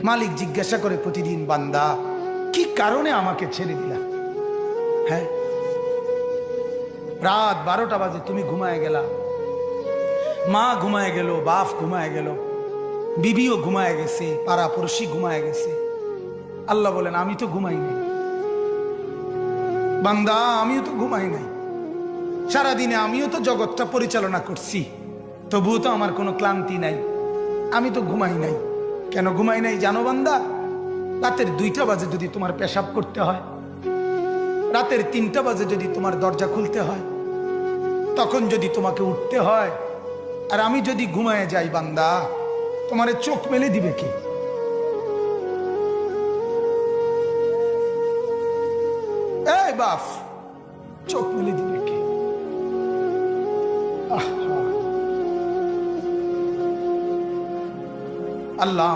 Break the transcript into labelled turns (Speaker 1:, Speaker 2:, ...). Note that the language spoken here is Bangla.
Speaker 1: মালিক জিজ্ঞাসা করে প্রতিদিন, বান্দা কি কারণে আমাকে ছেড়ে দিলা? হ্যাঁ, রাত 12টা বাজে তুমি ঘুমায় গেলা, মা ঘুমায় গেল, বাপ ঘুমায় গেল, বিবিও ঘুমায় গেছে, পাড়া পড়শি ঘুমায় গেছে। আল্লাহ বলেন আমি তো ঘুমাই নাই। বান্দা আমিও তো ঘুমাই নাই, সারাদিনে আমিও তো জগৎটা পরিচালনা করছি, তবুও তো আমার কোনো ক্লান্তি নাই, আমি তো ঘুমাই নাই। কেন ঘুমাই নাই জানো বান্দা? রাতের 2টা বাজে যদি তোমার পেশাব করতে হয়, রাতের 3টা বাজে যদি তোমার দরজা খুলতে হয়, তখন যদি তোমাকে উঠতে হয়, আর আমি যদি ঘুমায় যাই বান্দা, তোমারে চোখ মেলে দিবে কে? এই বাপ, চোখ মেলে দিবে কে? আল্লাহ